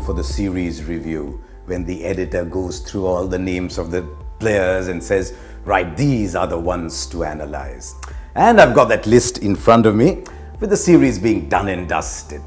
for the series review when the editor goes through all the names of the players and says, right, these are the ones to analyze. And I've got that list in front of me with the series being done and dusted.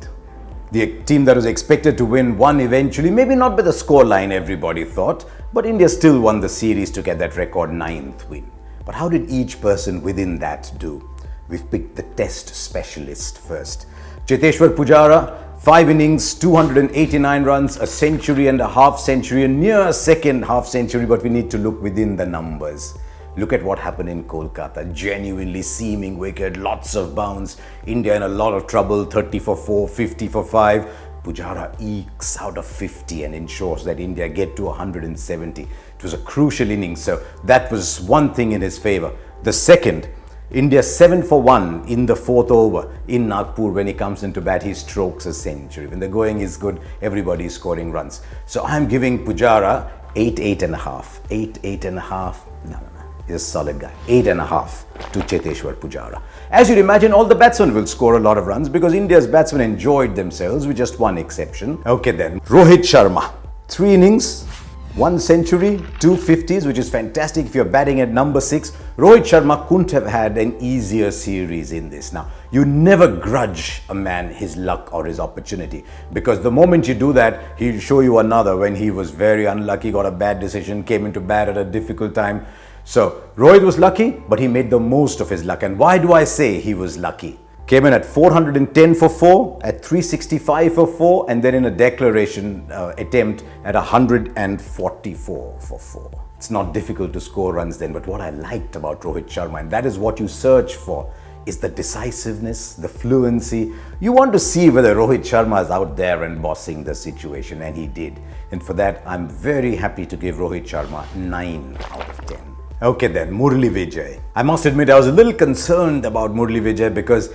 The team that was expected to win won eventually, maybe not by the scoreline everybody thought, but India still won the series to get that record 9th win. But how did each person within that do? We've picked the test specialist first. Cheteshwar Pujara, 5 innings, 289 runs, a century and a half century, a near second half century, but we need to look within the numbers. Look at what happened in Kolkata. Genuinely seaming wicket, lots of bounce. India in a lot of trouble, 30 for 4, 50 for 5. Pujara ekes out of 50 and ensures that India get to 170. It was a crucial innings, so that was one thing in his favour. The second, India 7 for 1 in the 4th over in Nagpur. When he comes into bat, he strokes a century. When the going is good, everybody is scoring runs. So I'm giving Pujara 8.5. 8.5. No. He's a solid guy. 8.5 to Cheteshwar Pujara. As you'd imagine, all the batsmen will score a lot of runs because India's batsmen enjoyed themselves with just one exception. Okay then, Rohit Sharma. 3 innings, 1 century, 2 50s, which is fantastic if you're batting at number 6. Rohit Sharma couldn't have had an easier series in this. Now, you never grudge a man his luck or his opportunity, because the moment you do that, he'll show you another when he was very unlucky, got a bad decision, came into bat at a difficult time. So, Rohit was lucky, but he made the most of his luck. And why do I say he was lucky? Came in at 410 for 4, at 365 for 4, and then in a declaration attempt at 144 for 4. It's not difficult to score runs then, but what I liked about Rohit Sharma, and that is what you search for, is the decisiveness, the fluency. You want to see whether Rohit Sharma is out there and bossing the situation, and he did. And for that, I'm very happy to give Rohit Sharma 9 out of 10. Okay then, Murli Vijay. I must admit I was a little concerned about Murli Vijay because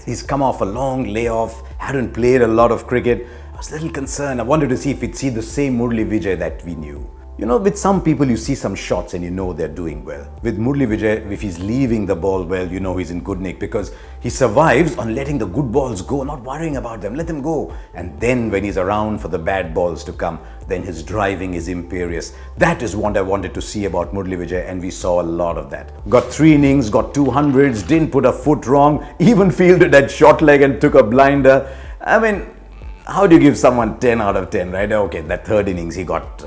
he's come off a long layoff, hadn't played a lot of cricket. I was a little concerned. I wanted to see if we'd see the same Murli Vijay that we knew. You know, with some people you see some shots and you know they're doing well. With Murli Vijay, if he's leaving the ball well, you know he's in good nick because he survives on letting the good balls go, not worrying about them, let them go. And then when he's around for the bad balls to come, then his driving is imperious. That is what I wanted to see about Murli Vijay, and we saw a lot of that. Got 3 innings, got 200s, didn't put a foot wrong, even fielded that short leg and took a blinder. I mean, how do you give someone 10 out of 10, right? Okay, that 3rd innings he got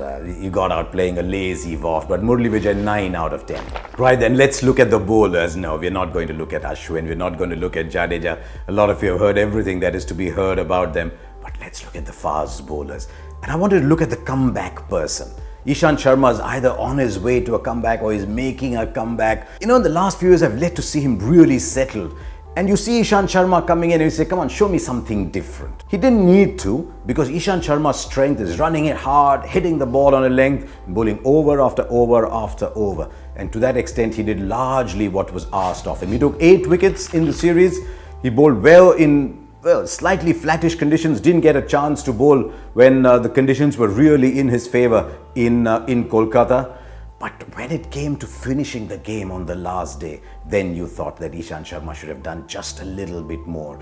out playing a lazy off, but Murli Vijay 9 out of 10. Right, then let's look at the bowlers. No, we're not going to look at Ashwin, we're not going to look at Jadeja. A lot of you have heard everything that is to be heard about them, but let's look at the fast bowlers. And I wanted to look at the comeback person. Ishant Sharma is either on his way to a comeback or he's making a comeback. You know, in the last few years, I've yet to see him really settled. And you see Ishant Sharma coming in and you say, come on, show me something different. He didn't need to, because Ishant Sharma's strength is running it hard, hitting the ball on a length, bowling over after over after over. And to that extent, he did largely what was asked of him. He took 8 wickets in the series. He bowled well in slightly flattish conditions, didn't get a chance to bowl when the conditions were really in his favour in Kolkata. But when it came to finishing the game on the last day, then you thought that Ishant Sharma should have done just a little bit more.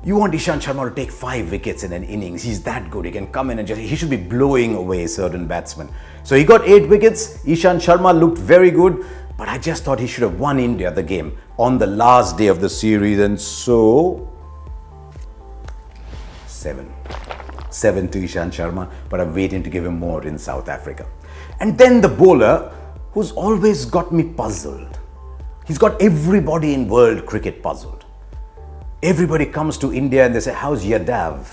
You want Ishant Sharma to take 5 wickets in an innings. He's that good. He can come in and he should be blowing away certain batsmen. So he got 8 wickets. Ishant Sharma looked very good, but I just thought he should have won India the game on the last day of the series, and so 7 to Ishant Sharma, but I'm waiting to give him more in South Africa. And then the bowler who's always got me puzzled. He's got everybody in world cricket puzzled. Everybody comes to India and they say, how's Yadav?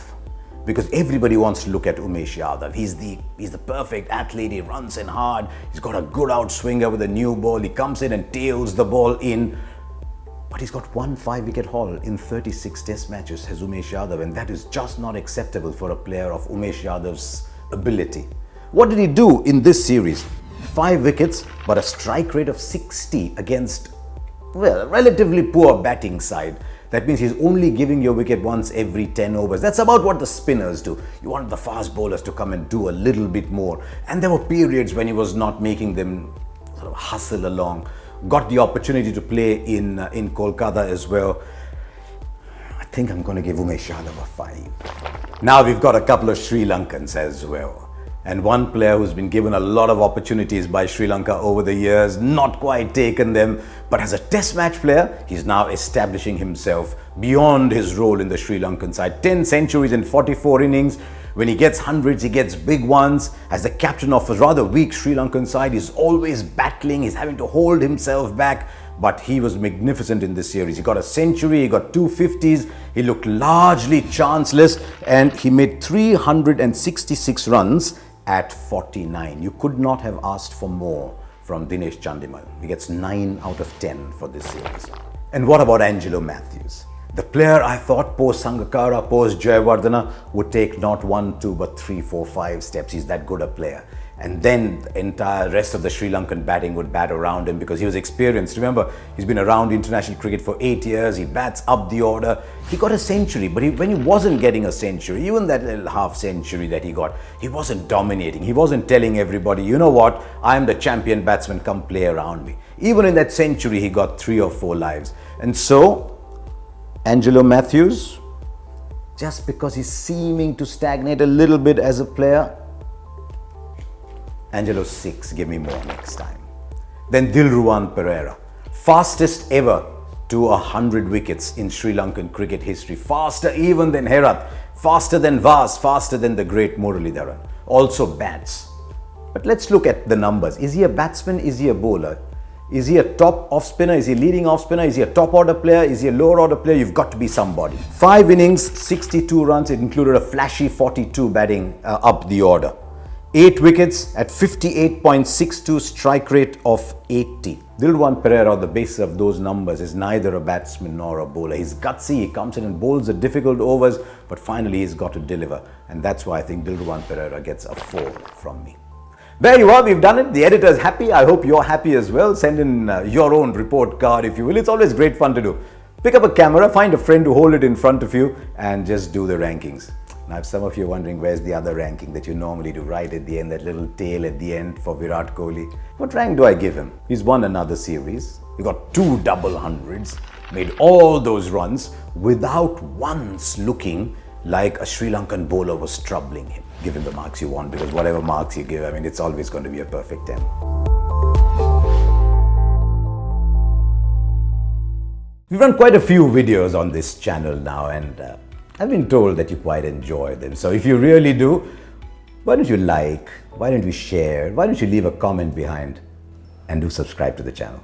Because everybody wants to look at Umesh Yadav. He's the perfect athlete. He runs in hard. He's got a good outswinger with a new ball. He comes in and tails the ball in. But he's got 1 5-wicket haul in 36 test matches as Umesh Yadav, and that is just not acceptable for a player of Umesh Yadav's ability. What did he do in this series? 5 wickets, but a strike rate of 60 against, well, a relatively poor batting side. That means he's only giving your wicket once every 10 overs. That's about what the spinners do. You want the fast bowlers to come and do a little bit more. And there were periods when he was not making them sort of hustle along. Got the opportunity to play in Kolkata as well. I think I'm going to give Umesh Yadav a 5. Now we've got a couple of Sri Lankans as well. And one player who's been given a lot of opportunities by Sri Lanka over the years, not quite taken them, but as a test match player, he's now establishing himself beyond his role in the Sri Lankan side. 10 centuries in 44 innings. When he gets hundreds, he gets big ones. As the captain of a rather weak Sri Lankan side, he's always battling, he's having to hold himself back. But he was magnificent in this series. He got a century, he got 250s, he looked largely chanceless, and he made 366 runs at 49. You could not have asked for more from Dinesh Chandimal. He gets 9 out of 10 for this series. And what about Angelo Matthews? The player I thought post Sangakkara, post Jayawardene would take not 1, 2, but 3, 4, 5 steps. He's that good a player. And then the entire rest of the Sri Lankan batting would bat around him because he was experienced. Remember, he's been around international cricket for 8 years. He bats up the order. He got a century, but when he wasn't getting a century, even that little half century that he got, he wasn't dominating. He wasn't telling everybody, you know what, I'm the champion batsman, come play around me. Even in that century, he got 3 or 4 lives. And so, Angelo Matthews, just because he's seeming to stagnate a little bit as a player, Angelo 6, give me more next time. Then Dilruwan Perera, fastest ever to 100 wickets in Sri Lankan cricket history. Faster even than Herath, faster than Vas, faster than the great Muralidharan. Also bats. But let's look at the numbers. Is he a batsman? Is he a bowler? Is he a top off spinner? Is he a leading off spinner? Is he a top order player? Is he a lower order player? You've got to be somebody. 5 innings, 62 runs. It included a flashy 42 batting up the order. 8 wickets at 58.62, strike rate of 80. Dilruwan Perera, on the basis of those numbers, is neither a batsman nor a bowler. He's gutsy, he comes in and bowls the difficult overs, but finally he's got to deliver. And that's why I think Dilruwan Perera gets a 4 from me. There you are, we've done it. The editor's happy. I hope you're happy as well. Send in your own report card, if you will. It's always great fun to do. Pick up a camera, find a friend to hold it in front of you, and just do the rankings. Now, if some of you are wondering where's the other ranking that you normally do right at the end, that little tail at the end for Virat Kohli, what rank do I give him? He's won another series. He got 2 double hundreds, made all those runs without once looking like a Sri Lankan bowler was troubling him. Give him the marks you want, because whatever marks you give, I mean, it's always going to be a perfect 10. We've done quite a few videos on this channel now, and I've been told that you quite enjoy them. So if you really do, why don't you like, why don't you share, why don't you leave a comment behind, and do subscribe to the channel.